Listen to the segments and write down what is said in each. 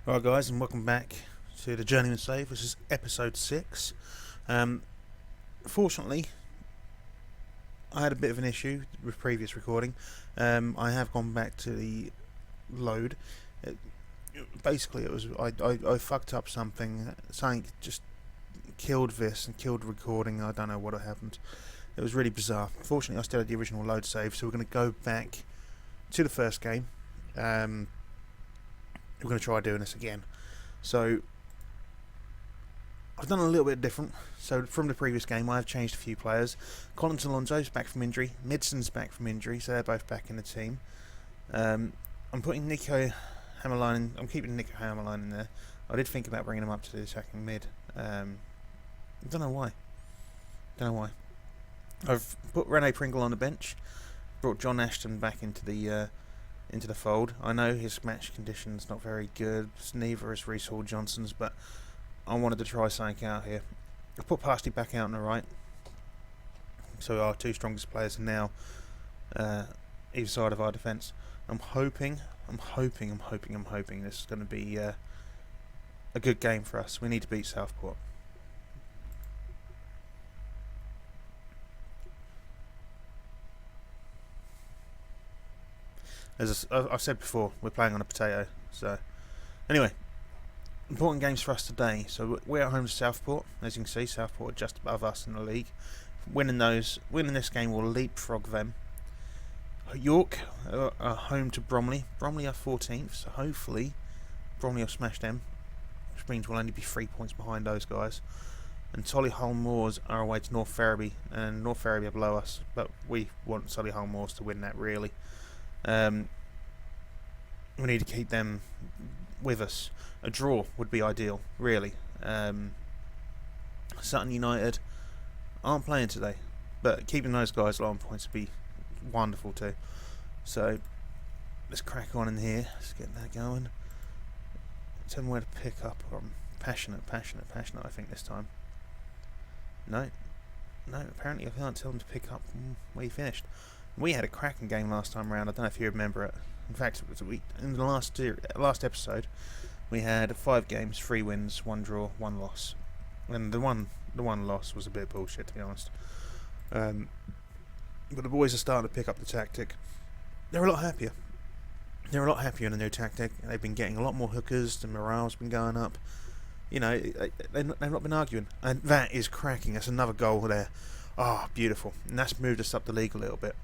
Alright guys, and welcome back to the Journeyman Save. This is episode 6. Fortunately, I had a bit of an issue with previous recording. I have gone back to the load. Basically, it was I fucked up something. Something just killed this and killed the recording. I don't know what had happened. It was really bizarre. Fortunately, I still had the original load save, so we're going to go back to the first game. We're going to try doing this again. So I've done a little bit different. So from the previous game, I have changed a few players. Collins Alonso's back from injury. Midson's back from injury, so they're both back in the team. I'm putting Nico Hammerline. I'm keeping Nico Hammerline in there. I did think about bringing him up to the attacking mid. Don't know why. I've put Rene Pringle on the bench. Brought John Ashton back into the fold. I know his match condition's not very good. Neither is Reece Hall Johnson's, but I wanted to try something out here. I've put Parsley back out on the right. So our two strongest players are now either side of our defence. I'm hoping this is going to be a good game for us. We need to beat Southport. As I've said before, we're playing on a potato. So, anyway, important games for us today. So we're at home to Southport. As you can see, Southport are just above us in the league. Winning this game will leapfrog them. York are home to Bromley. Bromley are 14th, so hopefully Bromley will smash them, which means we'll only be 3 points behind those guys. And Solihull Moors are away to North Ferriby, and North Ferriby are below us, but we want Solihull Moors to win that, really. We need to keep them with us. A draw would be ideal, really. Sutton United aren't playing today, but keeping those guys low on points would be wonderful too. So let's crack on in here. Let's get that going. Tell them where to pick up. I'm passionate, I think this time. No, apparently I can't tell them to pick up where you finished. We had a cracking game last time round. I don't know if you remember it. In fact, in the last episode, we had 5 games, 3 wins, 1 draw, 1 loss. And the one loss was a bit of bullshit, to be honest. But the boys are starting to pick up the tactic. They're a lot happier. They're a lot happier in the new tactic. They've been getting a lot more hookers. The morale's been going up. You know, they've not been arguing. And that is cracking. That's another goal there. Ah, oh, beautiful. And that's moved us up the league a little bit.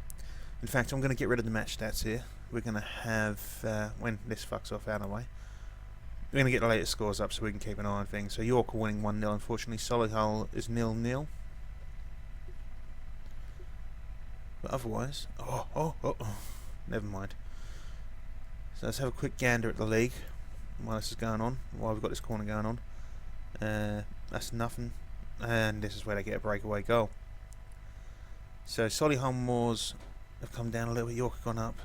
In fact, I'm going to get rid of the match stats here. We're going to have, when this fucks off out of the way, we're going to get the latest scores up so we can keep an eye on things. So York are winning 1-0, unfortunately. Solihull is 0-0. But otherwise, never mind. So let's have a quick gander at the league while this is going on, while we've got this corner going on. That's nothing. And this is where they get a breakaway goal. So Solihull Moors have come down a little bit. York have gone up.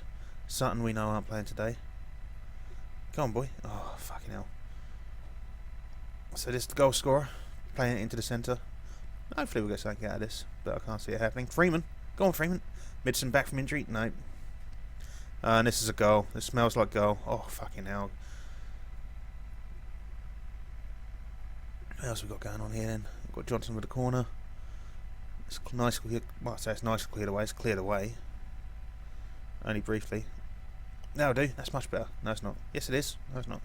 Sutton, we know, aren't playing today. Come on, boy. Oh, fucking hell. So this is the goal scorer, playing it into the centre. Hopefully we'll get something out of this, but I can't see it happening. Freeman. Go on, Freeman. Midson back from injury. No. And this is a goal. This smells like goal. Oh, fucking hell. What else we got going on here then? We've got Johnson with the corner. It's nice. Well, I say it's nice cleared away. It's cleared away. Only briefly. That'll do. That's much better. No, it's not. Yes, it is. No, it's not.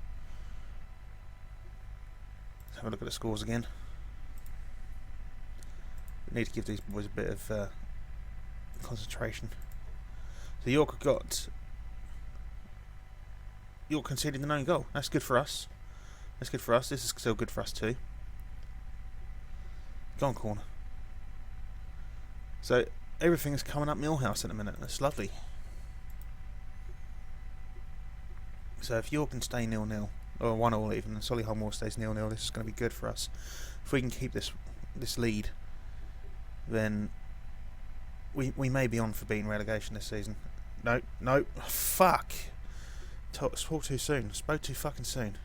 Let's have a look at the scores again. We need to give these boys a bit of concentration. So York conceded an own goal. That's good for us. This is still good for us too. Go on, corner. So everything is coming up Millhouse at the minute. That's lovely. So if York can stay 0-0, or 1-1 even, and Solihull Moors stays 0-0, this is going to be good for us. If we can keep this lead, then we may be on for beating relegation this season. No, fuck. Spoke too soon. Spoke too fucking soon.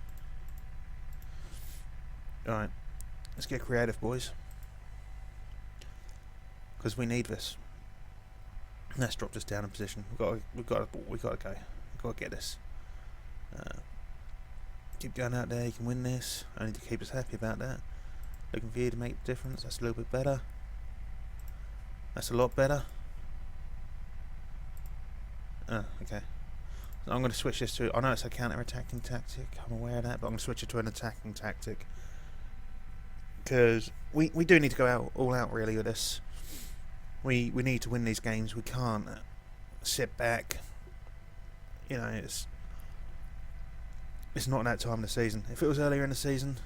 Alright, let's get creative, boys. Because we need this. Let's drop this down in position. We've got to go. We've got to get this. Keep going out there, you can win this. Only to keep us happy about that. Looking for you to make the difference. That's a little bit better. That's a lot better. Oh, okay. So I'm going to switch this to... I know it's a counter-attacking tactic. I'm aware of that, but I'm going to switch it to an attacking tactic. Because we do need to go all out really with this. We need to win these games. We can't sit back. You know, it's not that time of the season. If it was earlier in the season,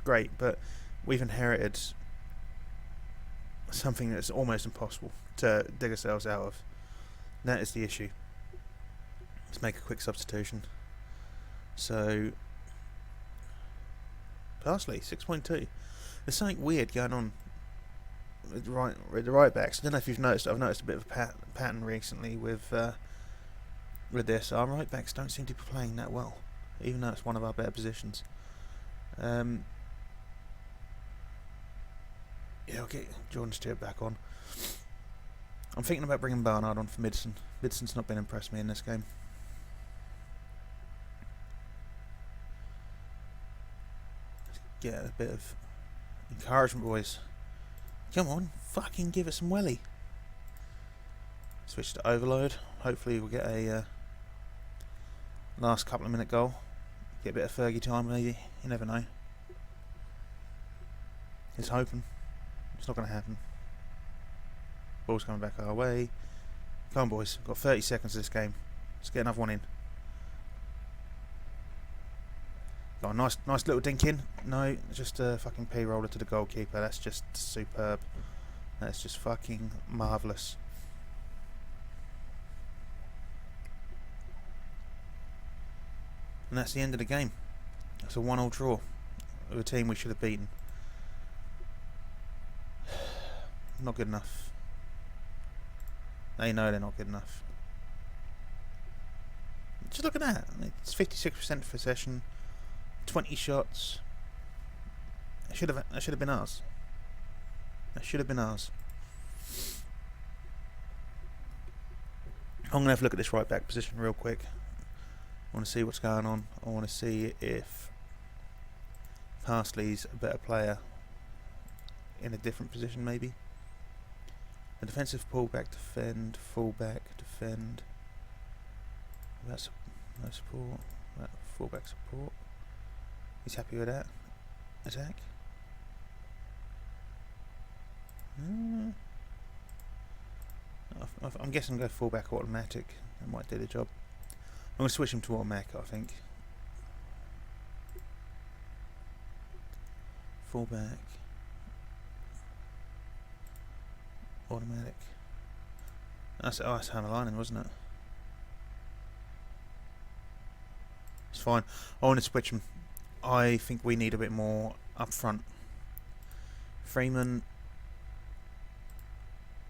great, but we've inherited something that's almost impossible to dig ourselves out of. That is the issue. Let's make a quick substitution. So, Parsley, 6.2. There's something weird going on with the right backs. I don't know if you've noticed. I've noticed a bit of a pattern recently with this. Our right backs don't seem to be playing that well, even though it's one of our better positions. Yeah, I'll get Jordan Stewart back on. I'm thinking about bringing Barnard on for Midson. Midson's not been impressed me in this game. Let's get a bit of encouragement, boys. Come on, fucking give it some welly. Switch to overload. Hopefully we'll get a last couple of minute goal. Get a bit of Fergie time maybe. You never know. It's hoping. It's not going to happen. Ball's coming back our way. Come on, boys. Got 30 seconds of this game. Let's get another one in. Got a nice little dink in. No, just a fucking P-roller to the goalkeeper. That's just superb. That's just fucking marvellous. And that's the end of the game. It's a 1-1 draw with a team we should have beaten. Not good enough. They know they're not good enough. Just look at that. It's 56% possession, 20 shots. That should have been ours. That should have been ours. I'm gonna have a look at this right back position real quick. I want to see what's going on. I want to see if Parsley's a better player in a different position maybe. A defensive pullback, defend, fullback, defend. That's no support. That fullback support. He's happy with that. Attack. I'm guessing go fullback automatic. That might do the job. I'm going to switch him to automatic, I think. Fullback. Automatic. That's Hannah Lining, wasn't it? It's fine. I want to switch him. I think we need a bit more up front. Freeman.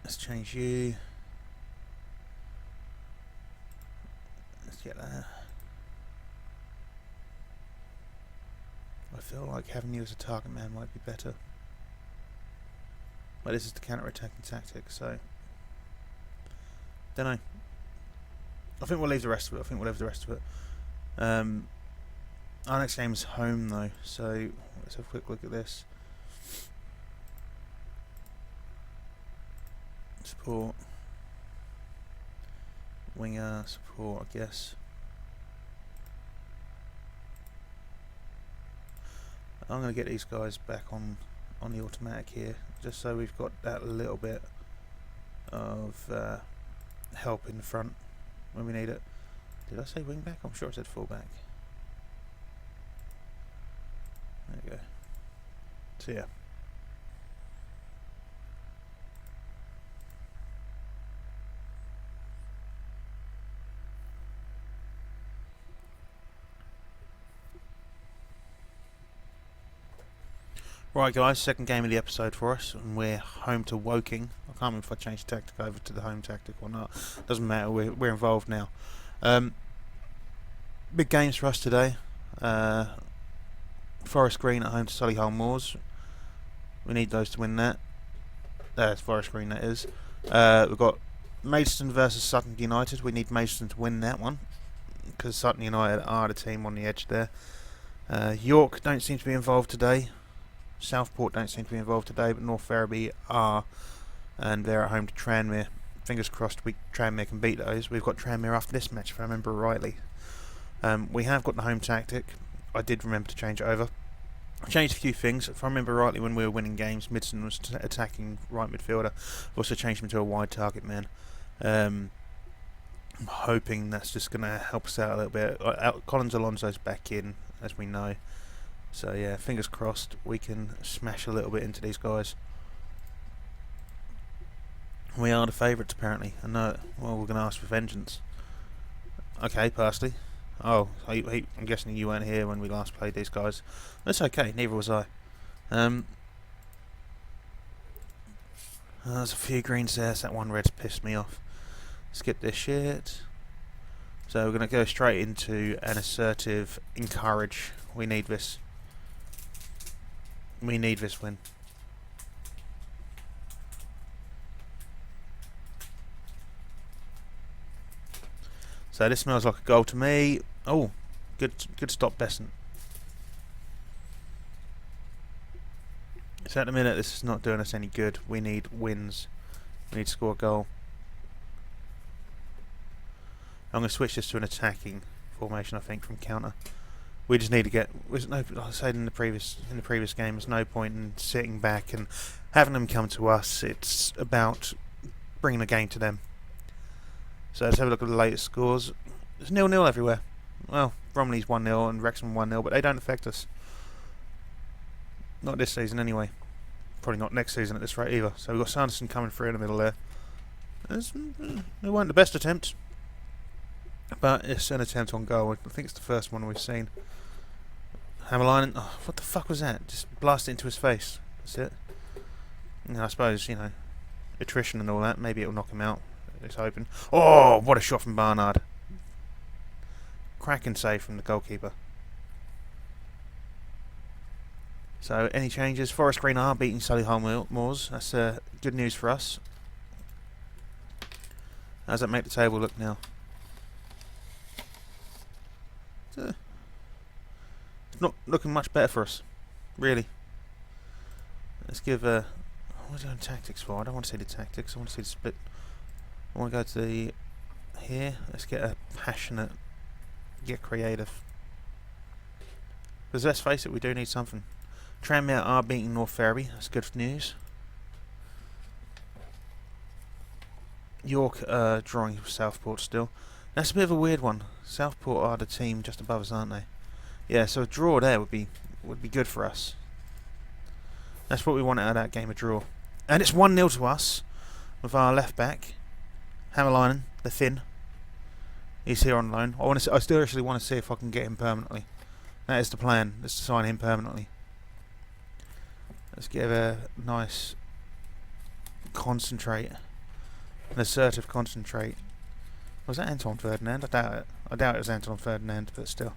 Let's change you. Let's get that. I feel like having you as a target man might be better. But this is the counter-attacking tactic, so don't know. I think we'll leave the rest of it. Our next game is home though, so let's have a quick look at this. Support. Winger support, I guess. I'm going to get these guys back on the automatic here, just so we've got that little bit of help in the front when we need it. Did I say wing back? I'm sure I said full back. There we go. So yeah. Right guys, second game of the episode for us, and we're home to Woking. I can't remember if I changed the tactic over to the home tactic or not. Doesn't matter, we're involved now. Big games for us today. Forest Green at home to Solihull Moors. We need those to win that. That's Forest Green, that is. We've got Maidstone versus Sutton United. We need Maidstone to win that one. because Sutton United are the team on the edge there. York don't seem to be involved today. Southport don't seem to be involved today, but North Ferriby are, and they're at home to Tranmere. Fingers crossed Tranmere can beat those. We've got Tranmere after this match, if I remember rightly. We have got the home tactic. I did remember to change it over. I changed a few things. If I remember rightly, when we were winning games, Midson was attacking right midfielder. I've also changed him to a wide target man. I'm hoping that's just going to help us out a little bit. Collins Alonso's back in, as we know. So yeah, fingers crossed we can smash a little bit into these guys. We are the favourites apparently. I know. Well, we're going to ask for vengeance. Okay, Parsley. Oh, I'm guessing you weren't here when we last played these guys. That's okay, neither was I. There's a few greens there, so that one red's pissed me off. Skip this shit. So we're going to go straight into an assertive encourage. We need this. We need this win. So this smells like a goal to me. Oh, good stop, Besant. So at the minute, this is not doing us any good. We need wins. We need to score a goal. I'm going to switch this to an attacking formation, I think, from counter. We just need to get. Like I said in the previous game, there's no point in sitting back and having them come to us. It's about bringing the game to them. So let's have a look at the latest scores. It's 0-0 everywhere. Well, Bromley's 1-0 and Wrexham 1-0, but they don't affect us. Not this season anyway. Probably not next season at this rate either. So we've got Sanderson coming through in the middle there. It weren't the best attempt, but it's an attempt on goal. I think it's the first one we've seen. Hammerline, oh, what the fuck was that? Just blast it into his face. That's it. And I suppose, you know, attrition and all that, maybe it'll knock him out. It's open. Oh, what a shot from Barnard. Cracking save from the goalkeeper. So, any changes? Forest Green are beating Solihull Moors. That's good news for us. How does that make the table look now? It's not looking much better for us, really. Let's give what are we doing tactics for? I don't want to see the tactics. I want to see the split. I want to go to the here. Let's get a passionate, get creative. Because let's face it, we do need something. Tranmere are beating North Ferriby. That's good news. York drawing with Southport still. That's a bit of a weird one. Southport are the team just above us, aren't they? Yeah, so a draw there would be good for us. That's what we want out of that game, a draw. And it's 1-0 to us with our left back. Hammerlinen, the Finn. He's here on loan. I still actually want to see if I can get him permanently. That is the plan. Let's sign him permanently. Let's give a nice concentrate, an assertive concentrate. Was that Anton Ferdinand? I doubt it. I doubt it was Anton Ferdinand, but still.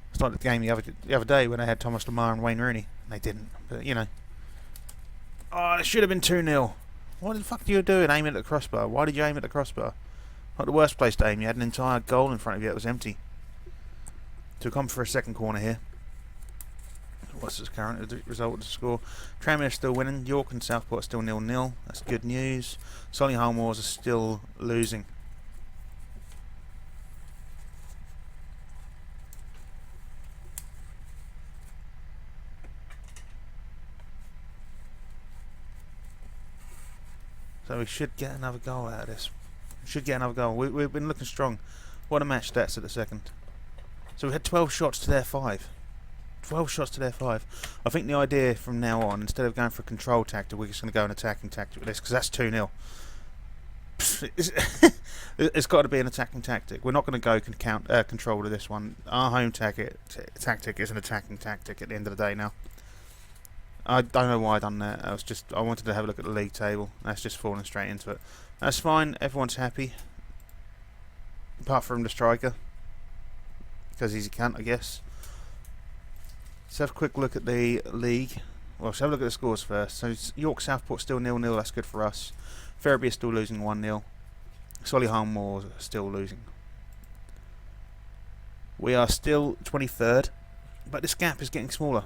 It's like the game the other day when they had Thomas Lamar and Wayne Rooney. They didn't, but you know. Oh, it should have been 2-0. What the fuck are you doing aiming at the crossbar? Why did you aim at the crossbar? Not the worst place to aim. You had an entire goal in front of you that was empty. So come for a second corner here. What's the current result of the score? Tranmere still winning. York and Southport still 0-0. That's good news. Solihull Moors are still losing. So we should get another goal out of this. We should get another goal. We've been looking strong. What a match stats at the second. So we had 12 shots to their 5. 12 shots to their 5. I think the idea from now on, instead of going for a control tactic, we're just going to go an attacking tactic with this, because that's 2-0. It's got to be an attacking tactic. We're not going to go control to this one. Our home tactic is an attacking tactic at the end of the day now. I don't know why I done that. I wanted to have a look at the league table. That's just falling straight into it. That's fine. Everyone's happy, apart from the striker, because he's a cunt, I guess. Let's have a quick look at the league. Well, let's have a look at the scores first. So York Southport still 0-0. That's good for us. Ferriby is still losing 1-0. Solihull Moors are still losing. We are still 23rd, but this gap is getting smaller.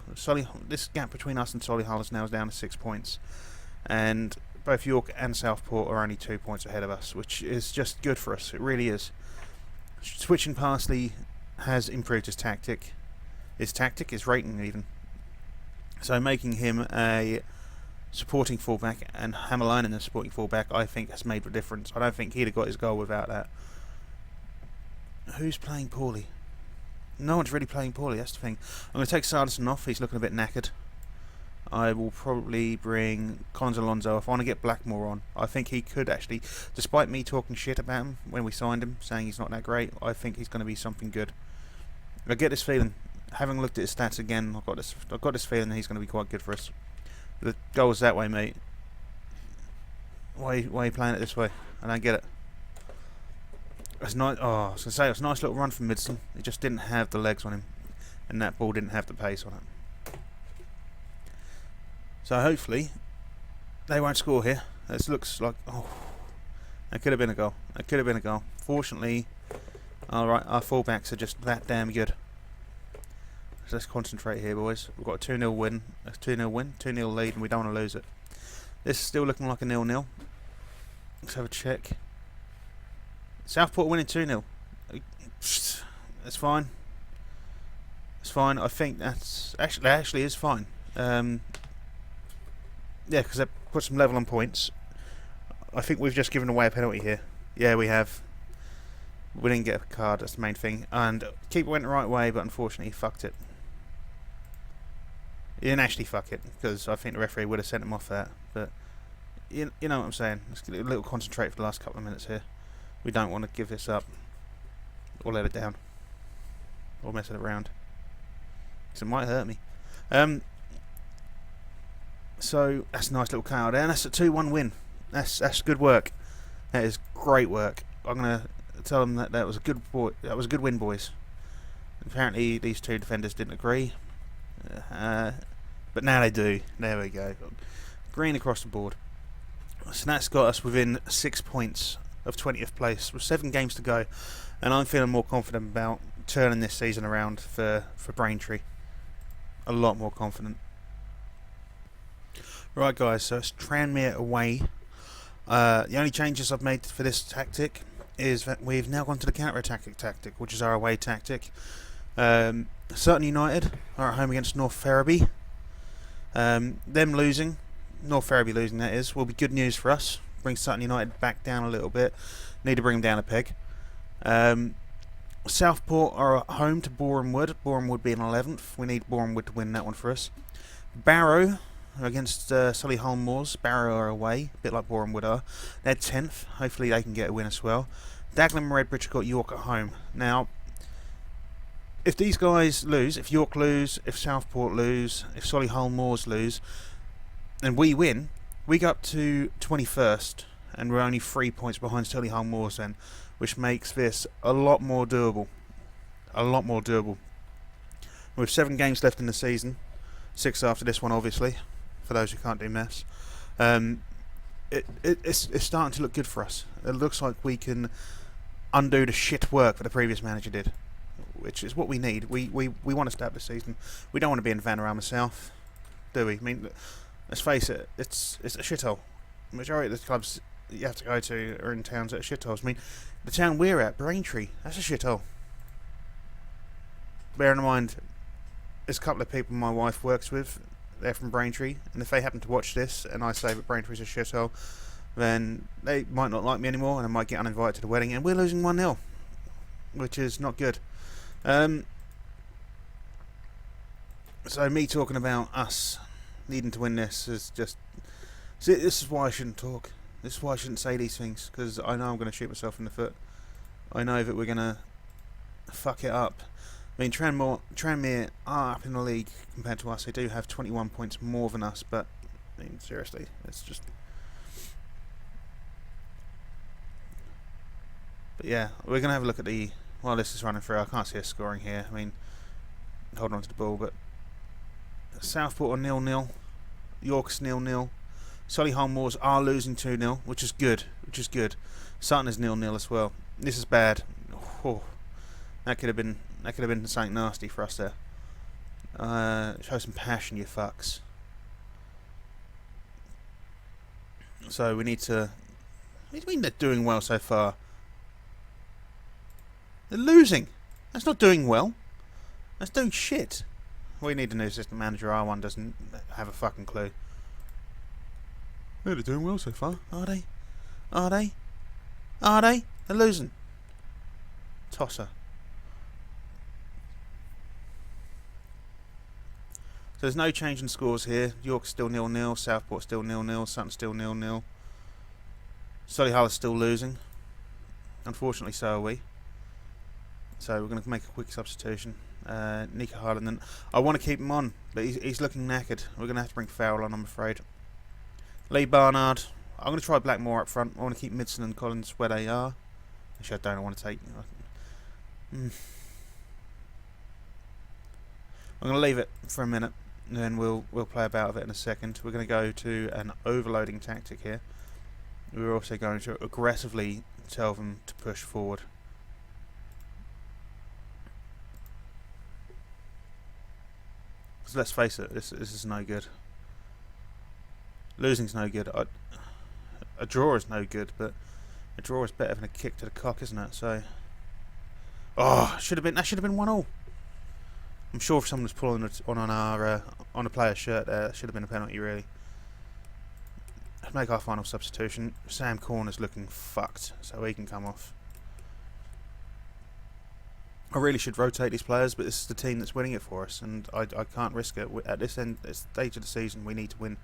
This gap between us and Solihull is now down to 6 points, and both York and Southport are only 2 points ahead of us, which is just good for us. It really is. Switching Parsley has improved his tactic, his rating even. So making him a supporting fullback and Hammerleinen a supporting fullback, I think has made a difference. I don't think he'd have got his goal without that. Who's playing poorly? No one's really playing poorly, that's the thing. I'm going to take Saracen off, he's looking a bit knackered. I will probably bring Collins Alonso off. I want to get Blackmore on. I think he could actually, despite me talking shit about him when we signed him, saying he's not that great, I think he's going to be something good. I get this feeling, having looked at his stats again, I've got this feeling that he's going to be quite good for us. The goal's that way, mate. Why are you playing it this way? I don't get it. It's nice. Oh, I was going to say, it was a nice little run from Midson. He just didn't have the legs on him, and that ball didn't have the pace on it. So hopefully they won't score here. This looks like, oh, that could have been a goal. That could have been a goal. Fortunately, alright, our fullbacks are just that damn good. So let's concentrate here, boys. We've got a 2-0 win. A 2-0 win, 2-0 lead, and we don't want to lose it. This is still looking like a 0-0. Let's have a check. Southport winning 2-0. That's fine. It's fine. I think that actually is fine. Yeah, because that puts them level on points. I think we've just given away a penalty here. Yeah, we have. We didn't get a card, that's the main thing. And keeper went the right way, but unfortunately he fucked it. He didn't actually fuck it, because I think the referee would have sent him off that. But you know what I'm saying. Let's get a little concentrate for the last couple of minutes here. We don't want to give this up, or let it down, or mess it around, because it might hurt me. So that's a nice little KO there, and that's a 2-1 win. That's good work. That is great work. I'm gonna tell them that was a good win, boys. Apparently these two defenders didn't agree, but now they do. There we go. Green across the board. So that's got us within 6 points of 20th place with 7 games to go, and I'm feeling more confident about turning this season around for Braintree. A lot more confident. Right, guys, so it's Tranmere away. The only changes I've made for this tactic is that we've now gone to the counter-attacking tactic, which is our away tactic. Sutton United are at home against North Ferriby. Them losing, North Ferriby losing that is, will be good news for us. Bring Sutton United back down a little bit. Need to bring them down a peg. Southport are at home to Boreham Wood. Boreham Wood being 11th. We need Boreham Wood to win that one for us. Barrow against Solihull Moors. Barrow are away, a bit like Boreham Wood are. They're 10th. Hopefully they can get a win as well. Dagenham and Redbridge have got York at home. Now, if these guys lose, if York lose, if Southport lose, if Solihull Moors lose, and we win, we go up to 21st, and we're only 3 points behind Solihull Moors then, which makes this a lot more doable. A lot more doable. With 7 games left in the season, 6 after this one obviously, for those who can't do maths, it's starting to look good for us. It looks like we can undo the shit work that the previous manager did, which is what we need. We want to start this season. We don't want to be in Vanarama South, do we? I mean, let's face it, it's a shithole. The majority of the clubs you have to go to are in towns that are shitholes. I mean, the town we're at, Braintree, that's a shithole. Bear in mind, there's a couple of people my wife works with, they're from Braintree, and if they happen to watch this and I say that Braintree's a shithole, then they might not like me anymore and I might get uninvited to the wedding, and we're losing 1-0, which is not good. So me talking about us needing to win this is just... See, this is why I shouldn't talk. This is why I shouldn't say these things, because I know I'm going to shoot myself in the foot. I know that we're going to fuck it up. I mean, Tranmere are up in the league compared to us. They do have 21 points more than us, but I mean, seriously, it's just... But yeah, we're going to have a look at the... While this is running through, I can't see us scoring here. I mean, hold on to the ball, but... Southport are 0-0. York's 0-0. Solihull Moors are losing 2-0, which is good. Sutton is 0-0 as well. This is bad. Oh, that could have been That could have been something nasty for us there. Show some passion, you fucks. So we need to... What do you mean they're doing well so far? They're losing. That's not doing well. That's doing shit. We need a new assistant manager. R1 doesn't have a fucking clue. They're doing well so far. Are they? Are they? Are they? They're losing. Tosser. So there's no change in scores here. York's still 0-0. Southport still 0-0. Sutton still 0-0. Solihull is still losing. Unfortunately, so are we. So we're going to make a quick substitution. Nico Harlan. I want to keep him on, but he's looking knackered. We're going to have to bring Farrell on, I'm afraid. Lee Barnard. I'm going to try Blackmore up front. I want to keep Midson and Collins where they are. Actually, I don't want to take... I'm going to leave it for a minute, and then we'll play about with it in a second. We're going to go to an overloading tactic here. We're also going to aggressively tell them to push forward. Because let's face it, this is no good. Losing's no good. A draw is no good, but a draw is better than a kick to the cock, isn't it? So, that should have been 1-1. I'm sure if someone was pulling it on a player's shirt there, that should have been a penalty, really. Let's make our final substitution. Sam Corner's looking fucked, so he can come off. I really should rotate these players, but this is the team that's winning it for us, and I can't risk it. At this stage of the season, we need to win.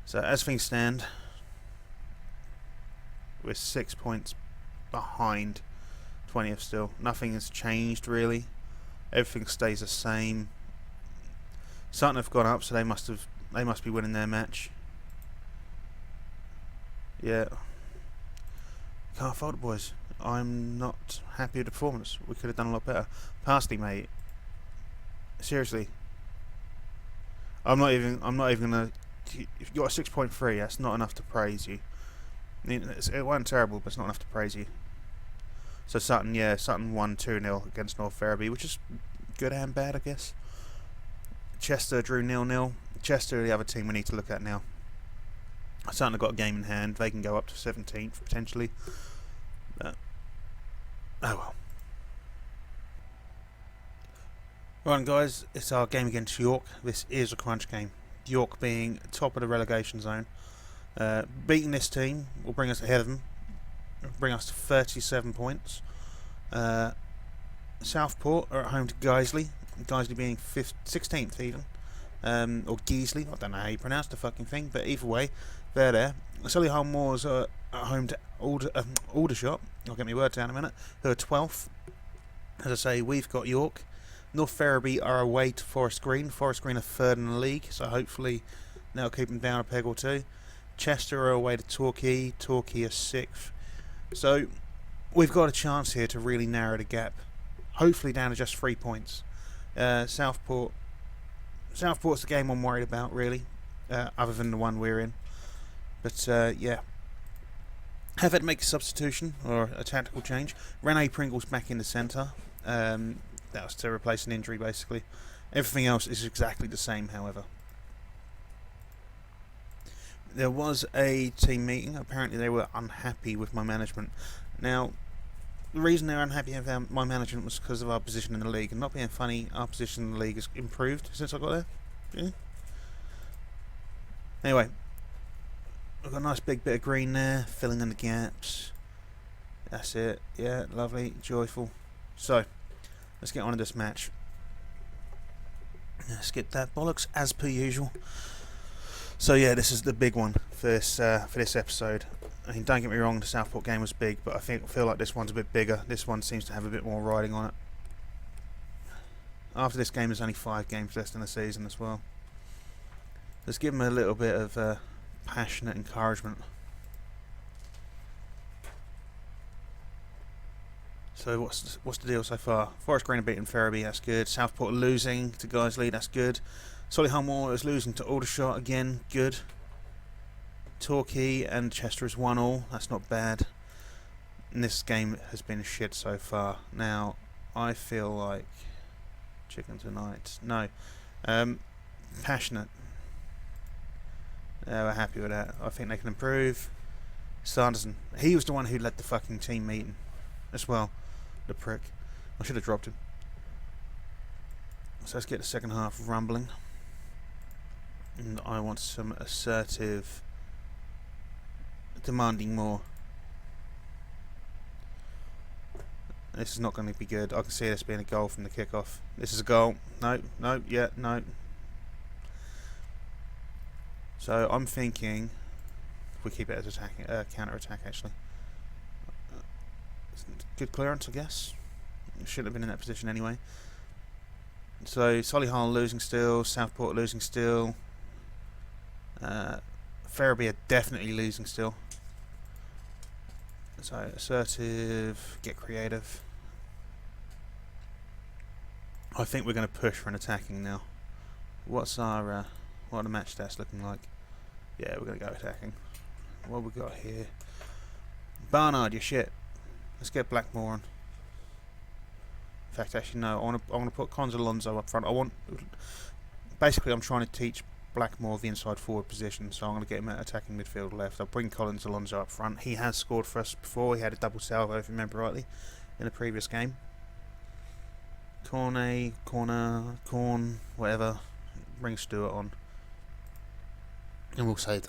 So as things stand, we're 6 points behind 20th still. Nothing has changed really. Everything stays the same. Sutton have gone up, so they must be winning their match. Yeah. Can't fault it, boys. I'm not happy with the performance. We could have done a lot better. Parsley, mate. Seriously. I'm not even gonna... If you got a 6.3, that's not enough to praise you. I mean, it wasn't terrible, but it's not enough to praise you. So Sutton, yeah, Sutton won 2-0 against North Ferriby, which is good and bad, I guess. Chester drew 0-0. Chester are the other team we need to look at now. Sutton have got a game in hand. They can go up to 17th, potentially. But, oh well. Right, guys, it's our game against York. This is a crunch game. York being top of the relegation zone. Beating this team will bring us ahead of them. Bring us to 37 points. Southport are at home to Guiseley. Guiseley being 16th even. Or Geesley, I don't know how you pronounce the fucking thing, but either way, they're there. Solihull Moors are at home to Aldershot. I'll get my word down in a minute. Who are 12th. As I say, we've got York. North Ferriby are away to Forest Green. Forest Green are third in the league, so hopefully that'll keep them down a peg or two. Chester are away to Torquay. Torquay are 6th. So we've got a chance here to really narrow the gap. Hopefully down to just 3 points. Southport's the game I'm worried about, really, other than the one we're in. But yeah, have had to make a substitution or a tactical change. Rene Pringle's back in the centre. That was to replace an injury, basically. Everything else is exactly the same, however. There was a team meeting. Apparently they were unhappy with my management. Now, the reason they're unhappy with my management was because of our position in the league. And not being funny, our position in the league has improved since I got there. Yeah. Anyway, we've got a nice big bit of green there, filling in the gaps. That's it. Yeah, lovely, joyful. So, let's get on to this match. Skip that bollocks as per usual. So yeah, this is the big one for this episode. I mean, don't get me wrong, the Southport game was big, but I feel like this one's a bit bigger. This one seems to have a bit more riding on it. After this game, there's only 5 games left in the season as well. Let's give them a little bit of passionate encouragement. So what's the deal so far? Forest Green are beating Ferriby, that's good. Southport are losing to Guiseley, that's good. Solihull Moor is losing to Aldershot again, good. Torquay and Chester is 1-1, that's not bad. And this game has been shit so far. Now, I feel like chicken tonight. No. Passionate. Yeah, we're happy with that. I think they can improve. Sanderson. He was the one who led the fucking team meeting as well. The prick. I should have dropped him. So let's get the second half rumbling. And I want some assertive, demanding more. This is not going to be good. I can see this being a goal from the kickoff. This is a goal. No, no, yeah, no. So I'm thinking if we keep it as attacking, counter attack actually. Good clearance, I guess. Shouldn't have been in that position anyway. So Solihull losing still, Southport losing still. Ferriby are definitely losing still. So assertive, get creative. I think we're going to push for an attacking now. What's our what are the match stats looking like? Yeah, we're going to go attacking. What have we got here? Barnard, you shit. Let's get Blackmore on. In fact, actually no. I want to put Cons Alonso up front. Basically, I'm trying to teach Blackmore the inside forward position, so I'm going to get him at attacking midfield left. I'll bring Collins Alonso up front. He has scored for us before. He had a double salvo, if you remember rightly, in a previous game. Corn, whatever. Bring Stewart on. And we'll save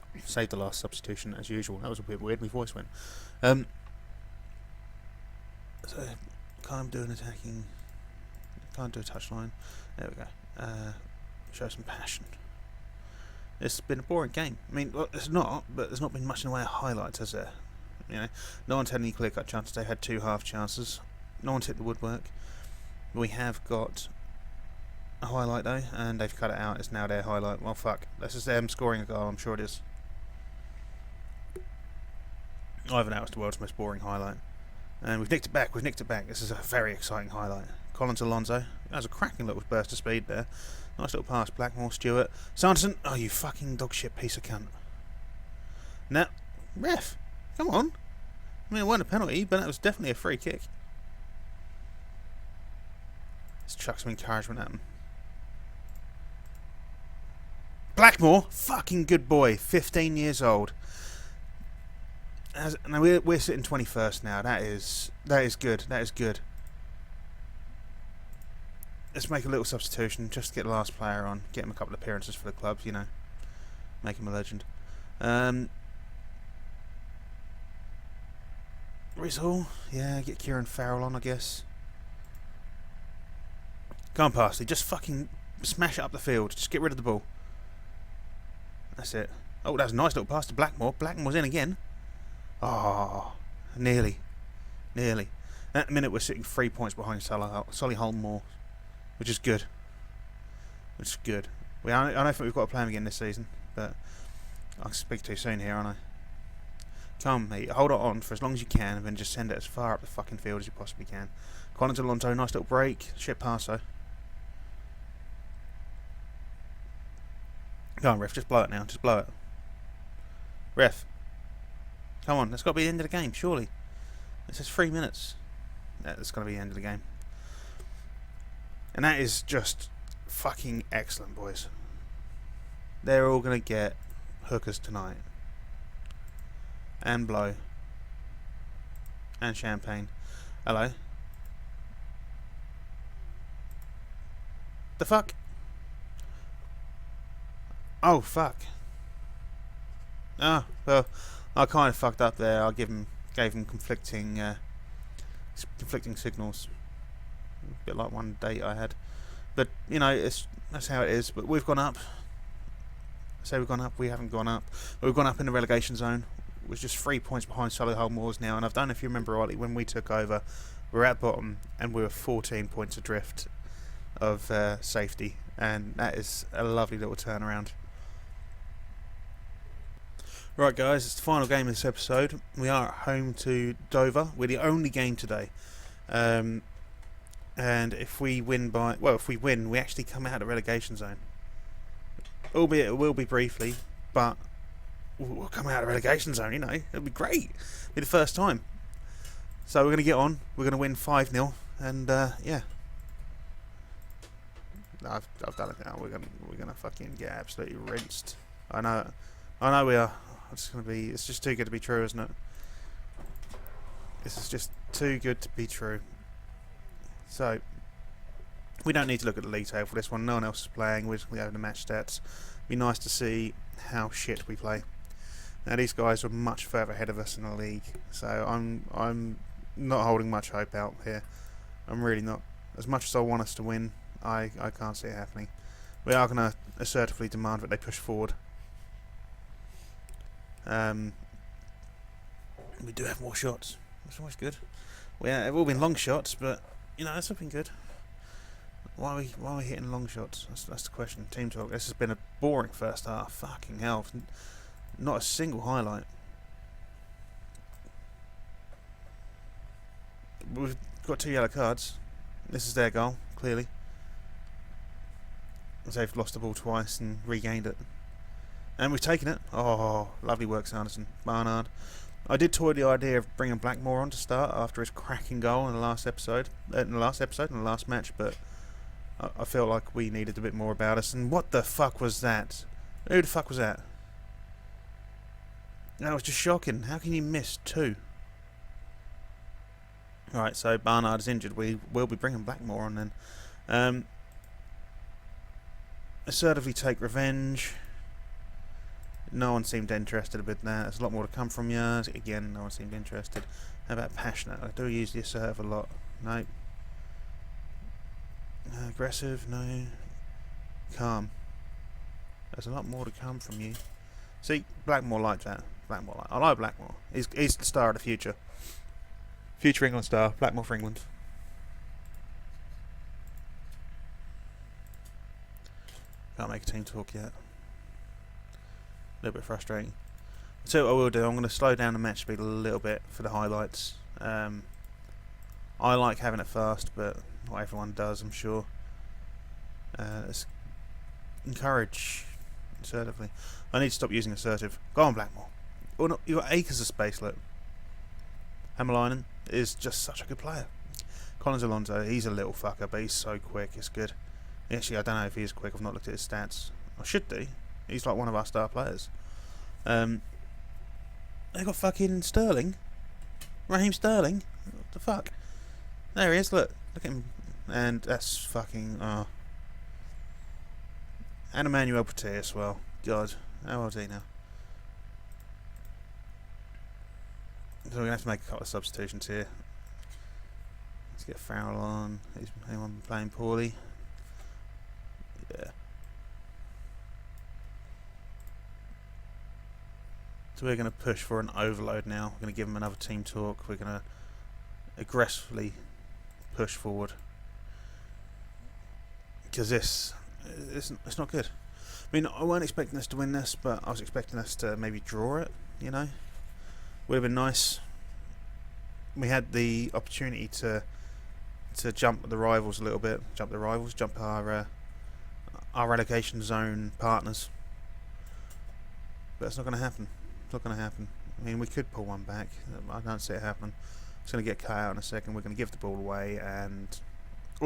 the last substitution as usual. That was a bit weird. My voice went. So can't do an attacking. Can't do a touchline. There we go. Show some passion. It's been a boring game. I mean, well, it's not, but there's not been much in the way of highlights, has there? You know, no one's had any clear-cut chances. They had 2 half chances. No one's hit the woodwork. We have got a highlight though, and they've cut it out. It's now their highlight. Well, fuck. This is them scoring a goal. I'm sure it is. Either that was the world's most boring highlight. And we've nicked it back. We've nicked it back. This is a very exciting highlight. Collins Alonso. That was a cracking little burst of speed there. Nice little pass. Blackmore, Stewart. Sanderson. Oh, you fucking dog shit piece of cunt. Now, ref. Come on. I mean, it wasn't a penalty, but it was definitely a free kick. Let's chuck some encouragement at him. Blackmore. Fucking good boy. 15 years old. Now we're sitting 21st now. That is good. That is good. Let's make a little substitution just to get the last player on. Get him a couple of appearances for the club, you know. Make him a legend. Reece Hall. Yeah, get Kieran Farrell on, I guess. Go on, Parsley. Just fucking smash it up the field. Just get rid of the ball. That's it. Oh, that was a nice little pass to Blackmore. Blackmore's in again. Oh, nearly. Nearly. At the minute, we're sitting 3 points behind Solihull Moor, which is good. Which is good. I don't think we've got to play him again this season, but I speak too soon here, aren't I? Come, mate. Hold it on for as long as you can, and then just send it as far up the fucking field as you possibly can. Collins Alonso, nice little break. Shit pass, though. Come on, ref. Just blow it now. Just blow it. Ref. Come on, that's got to be the end of the game, surely. It says 3 minutes. That's got to be the end of the game. And that is just fucking excellent, boys. They're all going to get hookers tonight. And blow. And champagne. Hello. The fuck? Oh, fuck. Ah, well, I kind of fucked up there. I gave him conflicting signals. A bit like one date I had, but you know, that's how it is. But we've gone up. Say we've gone up. We haven't gone up. But we've gone up in the relegation zone. We're just 3 points behind Solihull Moors now. And I don't know if you remember rightly, when we took over, we were at bottom and we were 14 points adrift of safety, and that is a lovely little turnaround. Right, guys, it's the final game of this episode. We are at home to Dover. We're the only game today. And if we win, we actually come out of the relegation zone. Albeit it will be briefly, but we'll come out of the relegation zone, you know. It'll be great. It'll be the first time. So we're going to get on. We're going to win 5-0. And yeah, I've done it now. We're gonna fucking get absolutely rinsed. I know we are. It's just too good to be true, isn't it? This is just too good to be true. So we don't need to look at the league table for this one. No one else is playing. We're just going to go over the match stats. Be nice to see how shit we play. Now these guys are much further ahead of us in the league, so I'm not holding much hope out here. I'm really not. As much as I want us to win, I can't see it happening. We are going to assertively demand that they push forward. We do have more shots. That's always good. They've all been long shots, but you know, that's been good. Why are we hitting long shots? That's the question. Team talk. This has been a boring first half. Fucking hell. Not a single highlight. We've got 2 yellow cards. This is their goal, clearly. They've lost the ball twice and regained it. And we've taken it. Oh, lovely work, Sanderson. Barnard. I did toy the idea of bringing Blackmore on to start after his cracking goal in the last match, but I felt like we needed a bit more about us. And what the fuck was that? Who the fuck was that? That was just shocking. How can you miss 2? Alright, so Barnard is injured. We will be bringing Blackmore on then. Assertively take revenge. No one seemed interested with that. There's a lot more to come from you. Again, no one seemed interested. How about passionate? I do use the assertive a lot. Nope. Aggressive? No. Calm. There's a lot more to come from you. See, Blackmore liked that. I like Blackmore. He's the star of the future. Future England star. Blackmore for England. Can't make a team talk yet. A little bit frustrating. So what I will do, I'm going to slow down the match speed a little bit for the highlights. I like having it fast, but not everyone does, I'm sure. Let's encourage assertively. I need to stop using assertive. Go on, Blackmore. Oh, no, you've got acres of space, look. Hammerlinen is just such a good player. Collins Alonso, he's a little fucker, but he's so quick, it's good. Actually, I don't know if he is quick, I've not looked at his stats. I should do. He's like one of our star players. They got fucking Sterling. Raheem Sterling. What the fuck? There he is, look. Look at him. And that's fucking... And Emmanuel Petit as well. God, how old is he now? So we're going to have to make a couple of substitutions here. Let's get Farrell on. Is anyone playing poorly? Yeah. So we're going to push for an overload now. We're going to give them another team talk. We're going to aggressively push forward. Because it's not good. I mean, I weren't expecting us to win this, but I was expecting us to maybe draw it, you know. Would have been nice. We had the opportunity to jump the rivals a little bit. Jump our relegation zone partners. But it's not going to happen. It's not going to happen. I mean, we could pull one back. I don't see it happening. It's going to get cut out in a second. We're going to give the ball away, or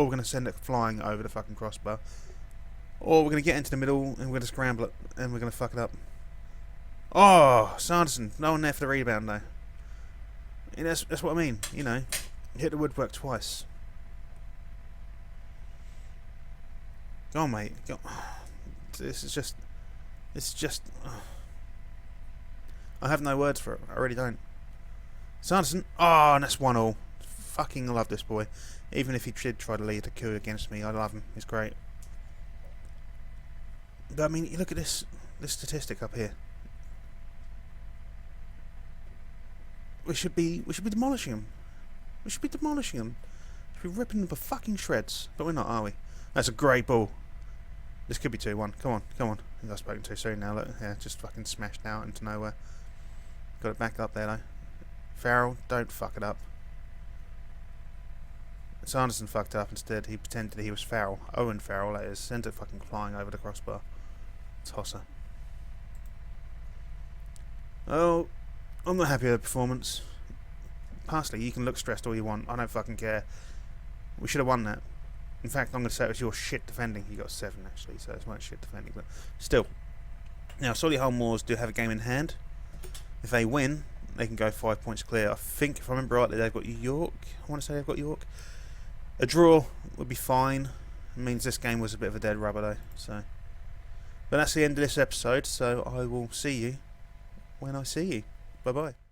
we're going to send it flying over the fucking crossbar. Or we're going to get into the middle and we're going to scramble it and we're going to fuck it up. Oh, Sanderson. No one there for the rebound, though. Yeah, that's what I mean, you know. Hit the woodwork twice. Go on, mate. Go on. This is just... I have no words for it. I really don't. Sanderson. Oh, and that's 1-1. Fucking love this boy. Even if he did try to lead a coup against me, I love him. He's great. But I mean, you look at this statistic up here. We should be demolishing him. We should be demolishing him. We should be ripping them to fucking shreds. But we're not, are we? That's a great ball. This could be 2-1. Come on. I think I've spoken too soon now. Look, yeah, just fucking smashed out into nowhere. Got it back up there though. Farrell, don't fuck it up. Sanderson fucked up instead. He pretended he was Farrell. Owen Farrell, that is. Sent it fucking flying over the crossbar. Tosser. Oh, I'm not happy with the performance. Parsley, you can look stressed all you want. I don't fucking care. We should have won that. In fact, I'm going to say it was your shit defending. You got 7 actually, so it's my shit defending, but still. Now, Solihull Moors do have a game in hand. If they win, they can go 5 points clear. I think, if I remember rightly, they've got York. I want to say they've got York. A draw would be fine. It means this game was a bit of a dead rubber though. So, but that's the end of this episode. So I will see you when I see you. Bye bye.